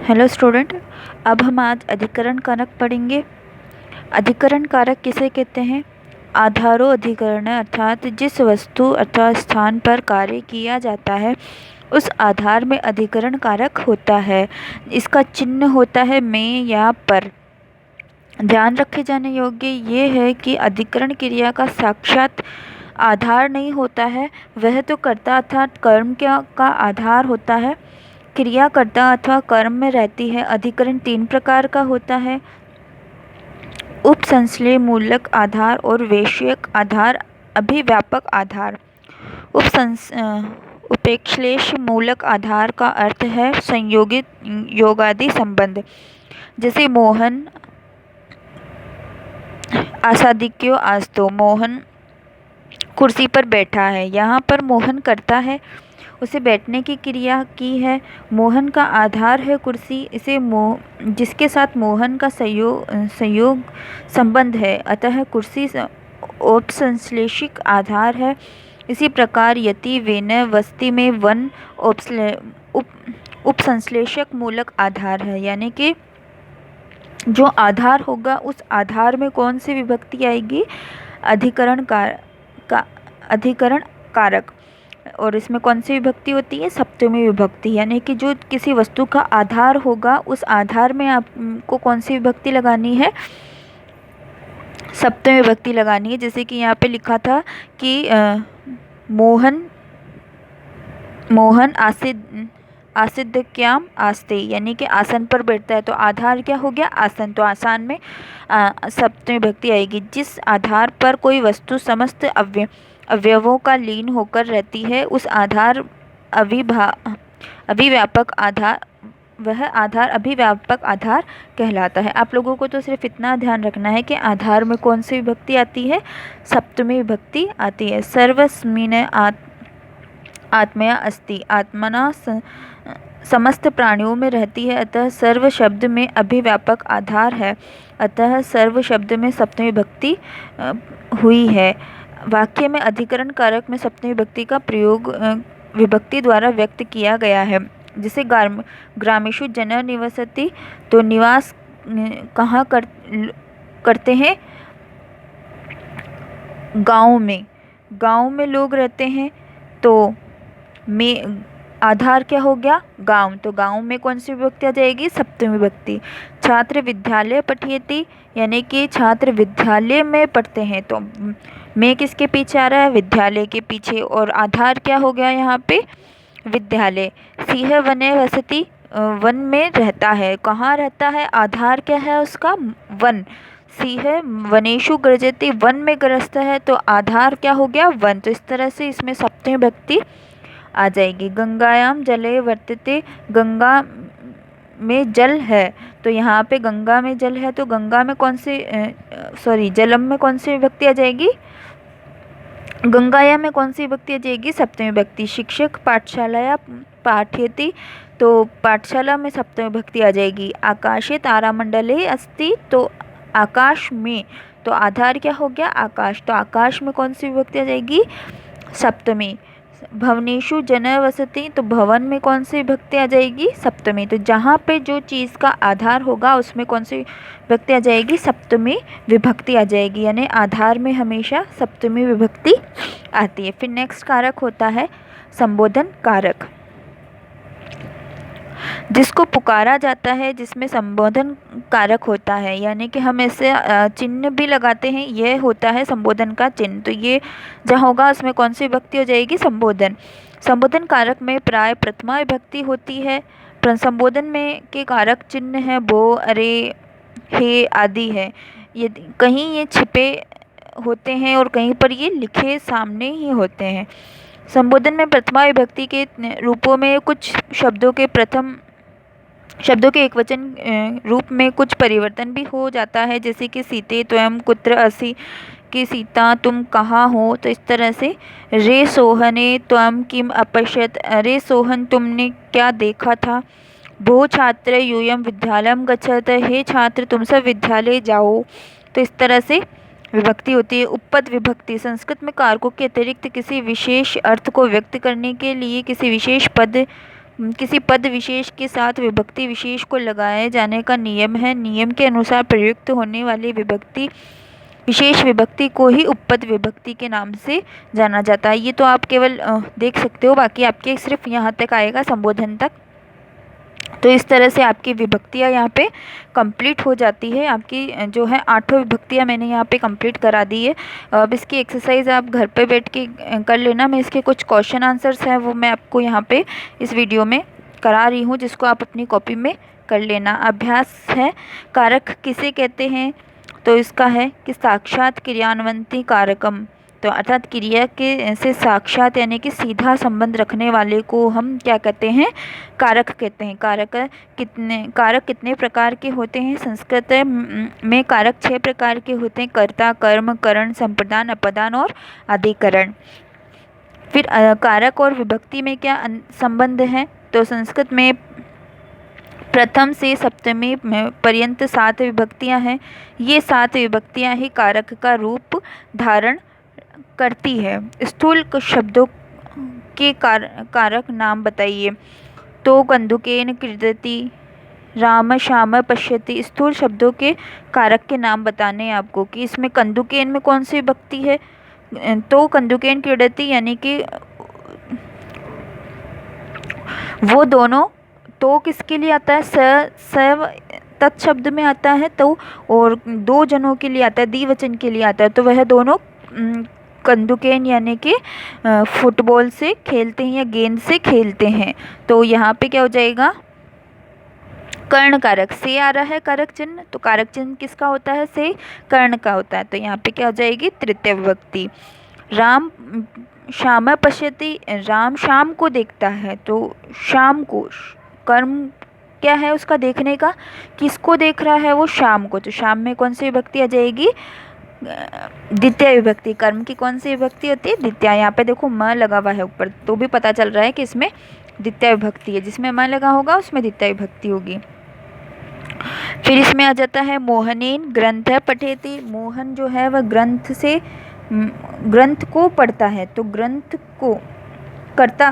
Hello student. अब हम आज अधिकरण कारक पढ़ेंगे। अधिकरण कारक किसे कहते हैं? आधारो अधिकरण, अर्थात जिस वस्तु अथवा स्थान पर कार्य किया जाता है उस आधार में अधिकरण कारक होता है। इसका चिन्ह होता है में या पर। ध्यान रखे जाने योग्य ये है कि अधिकरण क्रिया का साक्षात आधार नहीं होता है, वह तो कर्ता अर्थात कर्म का आधार होता है। क्रियाकर्ता अथवा कर्म में रहती है। अधिकरण 3 प्रकार का होता है: उपसंश्लेष मूलक आधार और वैषयिक आधार, अभिव्यापक आधार। उपेक्षलेश मूलक आधार का अर्थ है संयोगित योगादि संबंध, जैसे मोहन आसादिक्यो आस्तो। मोहन कुर्सी पर बैठा है, यहाँ पर मोहन करता है, उसे बैठने की क्रिया की है। मोहन का आधार है कुर्सी, इसे जिसके साथ मोहन का संयोग संबंध है, अतः कुर्सी औपसंश्लेषिक आधार है। इसी प्रकार यति वेन वस्ति में वन उपसंश्लेषक मूलक आधार है, यानी कि जो आधार होगा उस आधार में कौन सी विभक्ति आएगी? अधिकरण कारक। और इसमें कौन सी विभक्ति होती है? सप्तमी विभक्ति। यानी कि जो किसी वस्तु का आधार होगा उस आधार में आपको कौन सी विभक्ति लगानी है? सप्तमी विभक्ति लगानी है। जैसे कि यहाँ पे लिखा था कि मोहन आसिद्ध्याम आस्ते, यानी कि आसन पर बैठता है, तो आधार क्या हो गया? आसन। तो आसन में सप्तमी विभक्ति आएगी। जिस आधार पर कोई वस्तु समस्त अवयवों का लीन होकर रहती है उस आधार अभिव्यापक आधार, वह आधार अभिव्यापक आधार कहलाता है। आप लोगों को तो सिर्फ इतना ध्यान रखना है कि आधार में कौन सी विभक्ति आती है? सप्तमी विभक्ति आती है। सर्वस्मिन् आत्मया अस्ति, आत्मना समस्त प्राणियों में रहती है, अतः सर्व शब्द में अभिव्यापक आधार है, अतः सर्व शब्द में सप्तमी विभक्ति हुई है। वाक्य में अधिकरण कारक में सप्तमी विभक्ति का प्रयोग विभक्ति द्वारा व्यक्त किया गया है। जैसे ग्रामेषु जनः निवसति, तो निवास कहाँ करते हैं? गांव में लोग रहते हैं, तो में आधार क्या हो गया? गांव। तो गांव में कौन सी विभक्ति आ जाएगी? सप्तमी विभक्ति। छात्र विद्यालय पठयति, यानी कि छात्र विद्यालय में पढ़ते हैं, तो में किसके पीछे आ रहा है? विद्यालय के पीछे, और आधार क्या हो गया यहाँ पे? विद्यालय। सिंह वने वसति, वन में रहता है, कहाँ रहता है? आधार क्या है उसका? वन। सिंह वनेषु गृह्यति, वन में गृहस्थ है, तो आधार क्या हो गया? वन। तो इस तरह से इसमें सप्तमी विभक्ति आ जाएगी। गंगायाम जले वर्तते, गंगा में जल है, तो यहाँ पे गंगा में जल है, तो गंगा में कौन सी जलम में कौन सी विभक्ति आ जाएगी? गंगाया में कौन सी विभक्ति आ जाएगी? सप्तमी विभक्ति। शिक्षक पाठशालाया पाठयति, तो पाठशाला में सप्तमी विभक्ति आ जाएगी। आकाशे तारामंडले अस्ति, तो आकाश में, तो आधार क्या हो गया? आकाश। तो आकाश में कौन सी विभक्ति आ जाएगी? सप्तमी। भवनेषु जनः वसति, तो भवन में कौन सी विभक्ति आ जाएगी? सप्तमी। तो जहाँ पे जो चीज़ का आधार होगा उसमें कौन सी विभक्ति आ जाएगी? सप्तमी विभक्ति आ जाएगी, यानी आधार में हमेशा सप्तमी विभक्ति आती है। फिर नेक्स्ट कारक होता है संबोधन कारक, जिसको पुकारा जाता है, जिसमें संबोधन कारक होता है, यानी कि हम ऐसे चिन्ह भी लगाते हैं, यह होता है संबोधन का चिन्ह। तो ये जहाँ होगा उसमें कौन सी विभक्ति हो जाएगी? संबोधन। संबोधन कारक में प्राय प्रथमा विभक्ति होती है। संबोधन में के कारक चिन्ह है बो, अरे, हे आदि है। ये कहीं ये छिपे होते हैं और कहीं पर ये लिखे सामने ही होते हैं। संबोधन में प्रथमा विभक्ति के रूपों में कुछ शब्दों के एकवचन रूप में कुछ परिवर्तन भी हो जाता है, जैसे कि सीते त्वं कुत्र असि, कि सीता तुम कहाँ हो। तो इस तरह से रे सोहने त्वं किम अपश्यत, अरे सोहन तुमने क्या देखा था। भो छात्र यूयं विद्यालयं गच्छत, हे छात्र तुम सब विद्यालय जाओ। तो इस तरह से विभक्ति होती है। उपपद विभक्ति संस्कृत में कारकों के अतिरिक्त किसी विशेष अर्थ को व्यक्त करने के लिए किसी विशेष पद किसी पद विशेष के साथ विभक्ति विशेष को लगाए जाने का नियम है। नियम के अनुसार प्रयुक्त होने वाली विभक्ति विशेष विभक्ति को ही उपपद विभक्ति के नाम से जाना जाता है। ये तो आप केवल देख सकते हो, बाकी आपके सिर्फ यहाँ तक आएगा, संबोधन तक। तो इस तरह से आपकी विभक्तियाँ यहाँ पे कंप्लीट हो जाती है। आपकी जो है 8 विभक्तियाँ मैंने यहाँ पे कंप्लीट करा दी है। अब इसकी एक्सरसाइज आप घर पे बैठ के कर लेना। मैं इसके कुछ क्वेश्चन आंसर्स हैं वो मैं आपको यहाँ पे इस वीडियो में करा रही हूँ, जिसको आप अपनी कॉपी में कर लेना। अभ्यास है, कारक किसे कहते हैं? तो इसका है कि साक्षात क्रियान्वयी कारकम। तो अर्थात क्रिया के से साक्षात यानी कि सीधा संबंध रखने वाले को हम क्या कहते हैं? कारक कहते हैं। कारक कितने प्रकार के होते हैं? संस्कृत में कारक 6 प्रकार के होते हैं: कर्ता, कर्म, करण, संप्रदान, अपदान और अधिकरण। फिर कारक और विभक्ति में क्या संबंध है? तो संस्कृत में प्रथम से सप्तमी पर्यंत 7 विभक्तियां हैं। ये 7 विभक्तियां ही कारक का रूप धारण करती है। स्थूल शब्दों के कारक नाम बताइए। तो कंदुकेन क्रीडति, राम श्याम पश्यति। स्थूल शब्दों के कारक के नाम बताने हैं आपको कि इसमें कंदुकेन में कौन सी विभक्ति है? तो कंदुकेन क्रीडति यानी कि वो दोनों। तो किसके लिए आता है? स तत्शब्द में आता है तो, और 2 जनों के लिए आता है, द्विवचन के लिए आता है। तो वह दोनों कंदुकेन यानी कि फुटबॉल से खेलते हैं या गेंद से खेलते हैं। तो यहाँ पे क्या हो जाएगा? कर्ण कारक से आ रहा है कारक चिन्ह। तो कारक चिन्ह किसका होता है? से, कर्ण का होता है। तो यहाँ पे क्या हो जाएगी? तृतीय विभक्ति। राम श्याम पश्यति, राम शाम को देखता है। तो शाम को, कर्म क्या है उसका? देखने का। किसको देख रहा है वो? शाम को। तो शाम में कौन सी विभक्ति आ जाएगी? द्वितीय विभक्ति। कर्म की कौन सी विभक्ति होती है? द्वितीय। यहाँ पे देखो म लगा हुआ है ऊपर, तो भी पता चल रहा है कि इसमें द्वितीय विभक्ति है। जिसमें म लगा होगा उसमें द्वितीय विभक्ति होगी। फिर इसमें आ जाता है मोहनेन ग्रंथ पठेति। मोहन जो है वह ग्रंथ को पढ़ता है। तो ग्रंथ को करता,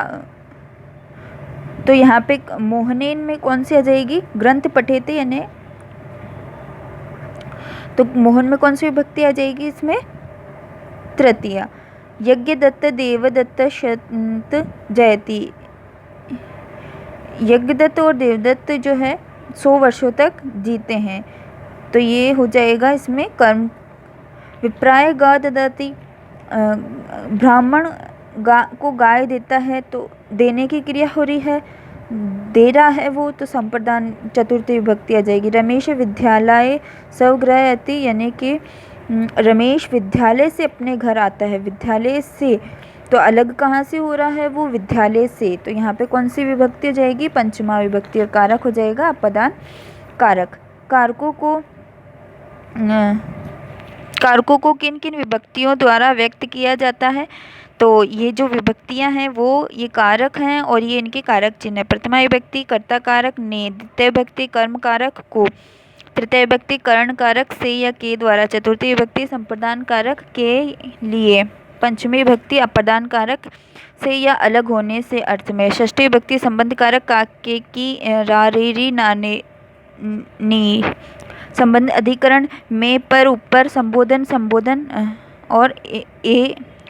तो यहाँ पे मोहनेन में कौन सी आ जाएगी? ग्रंथ पठेति यानी, तो मोहन में कौन सी विभक्ति आ जाएगी इसमें? तृतीय। यज्ञदत्त देवदत्त शत जयति। यज्ञदत्त और देवदत्त जो है 100 वर्षों तक जीते हैं। तो ये हो जाएगा इसमें कर्म। विप्राय गा ददाति, ब्राह्मण को गाय देता है। तो देने की क्रिया हो रही है, दे रहा है वो। तो संप्रदान चतुर्थी विभक्ति आ जाएगी। रमेश विद्यालय स्वगृहयति यानी कि रमेश विद्यालय से अपने घर आता है। विद्यालय से, तो अलग कहाँ से हो रहा है वो? विद्यालय से। तो यहाँ पे कौन सी विभक्ति हो जाएगी? पंचमा विभक्ति। और कारक हो जाएगा अपदान कारक। कारकों को किन किन विभक्तियों द्वारा व्यक्त किया जाता है? तो ये जो विभक्तियां हैं वो ये कारक हैं और ये इनके कारक चिन्ह है। प्रथमा विभक्ति कर्ता कारक ने, द्वितीय विभक्ति कर्म कारक को, तृतीय विभक्ति करण कारक से या के द्वारा, चतुर्थी विभक्ति संप्रदान कारक के लिए, पंचमी विभक्ति अप्रदान कारक से या अलग होने से अर्थ में, षष्ठी विभक्ति संबंध कारक का, के, की, रा, रे, री, नाने, नी, संबंध अधिकरण में, पर, ऊपर, संबोधन और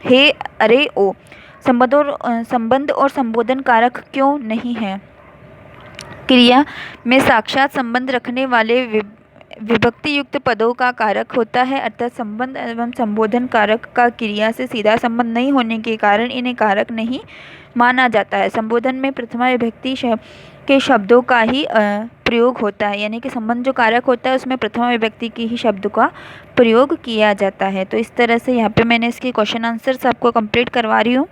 हे, अरे, ओ। संबंध और संबोधन कारक क्यों नहीं है? क्रिया में साक्षात संबंध रखने वाले विभक्ति युक्त पदों का कारक होता है, अर्थात संबंध एवं संबोधन कारक का क्रिया से सीधा संबंध नहीं होने के कारण इन्हें कारक नहीं माना जाता है। संबोधन में प्रथमा विभक्ति के शब्दों का ही प्रयोग होता है, यानी कि संबंध जो कारक होता है उसमें प्रथमा विभक्ति की ही शब्द का प्रयोग किया जाता है। तो इस तरह से यहाँ पे मैंने इसके क्वेश्चन आंसर्स आपको कंप्लीट करवा रही हूँ।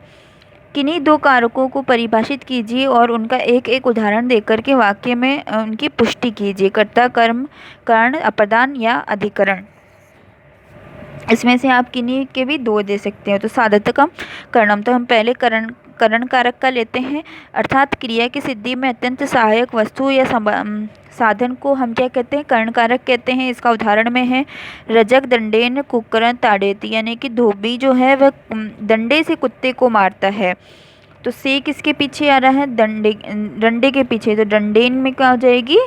किन्हीं 2 कारकों को परिभाषित कीजिए और उनका एक एक उदाहरण देकर के वाक्य में उनकी पुष्टि कीजिए। कर्ता, कर्म, कारण, अप्रदान या अधिकरण। इसमें से आप किन्हीं के भी 2 दे सकते हो। तो साधकम कर्णम, तो हम पहले करण कारक का लेते हैं, अर्थात क्रिया की सिद्धि में अत्यंत सहायक वस्तु या साधन को हम क्या कहते हैं? कर्ण कारक कहते हैं। इसका उदाहरण में है रजक दंडेन कुक्करं ताड़यति, यानी कि धोबी जो है वह डंडे से कुत्ते को मारता है। तो से किसके पीछे आ रहा है? डंडे के पीछे, तो डंडेन में क्या हो जाएगी?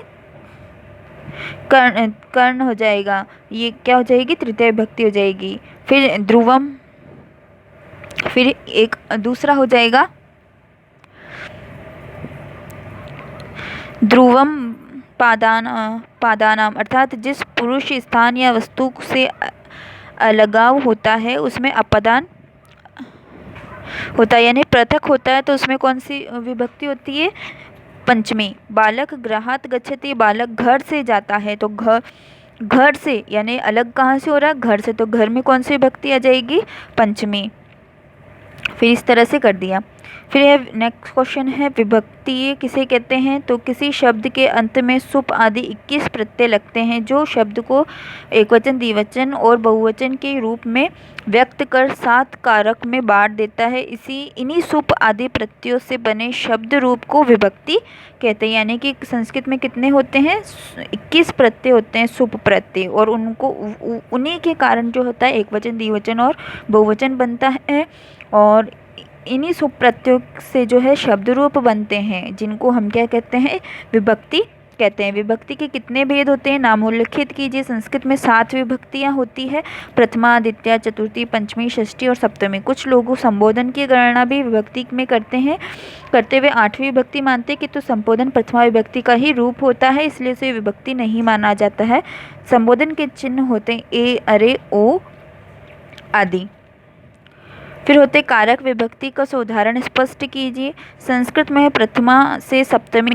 कर्ण, कर्ण हो जाएगा। ये क्या हो जाएगी? तृतीय विभक्ति हो जाएगी। फिर ध्रुवम, फिर एक दूसरा हो जाएगा ध्रुवम पादानाम, अर्थात जिस पुरुष, स्थान या वस्तु से अलगाव होता है उसमें अपदान होता है, यानी पृथक होता है, तो उसमें कौन सी विभक्ति होती है? पंचमी। बालक गृहात् गच्छति, बालक घर से जाता है, तो घर से यानी अलग कहाँ से हो रहा है? घर से, तो घर में कौन सी विभक्ति आ जाएगी? पंचमी। फिर इस तरह से कर दिया। फिर नेक्स्ट क्वेश्चन है विभक्ति किसे कहते हैं? तो किसी शब्द के अंत में सुप आदि 21 प्रत्यय लगते हैं जो शब्द को एकवचन, द्विवचन और बहुवचन के रूप में व्यक्त कर 7 कारक में बांट देता है। इन्हीं सुप आदि प्रत्ययों से बने शब्द रूप को विभक्ति कहते हैं। यानी कि संस्कृत में कितने होते हैं? 21 प्रत्यय होते हैं, सुप प्रत्यय, और उनको उन्हीं के कारण जो होता है एकवचन, द्विवचन और बहुवचन बनता है। और इन्हीं सुप प्रत्ययों से जो है शब्द रूप बनते हैं, जिनको हम क्या कहते हैं? विभक्ति कहते हैं। विभक्ति के कितने भेद होते हैं? नामोल्लिखित कीजिए। संस्कृत में 7 विभक्तियां होती है, प्रथमा, द्वितीया, चतुर्थी, पंचमी, षष्ठी और सप्तमी। कुछ लोग संबोधन की गणना भी विभक्ति में करते हुए 8वीं विभक्ति मानते हैं कि तो संबोधन प्रथमा विभक्ति का ही रूप होता है, इसलिए उसे विभक्ति नहीं माना जाता है। संबोधन के चिन्ह होते हैं ए, अरे, ओ आदि। फिर होते कारक विभक्ति का उदाहरण स्पष्ट कीजिए। संस्कृत में प्रथमा से सप्तमी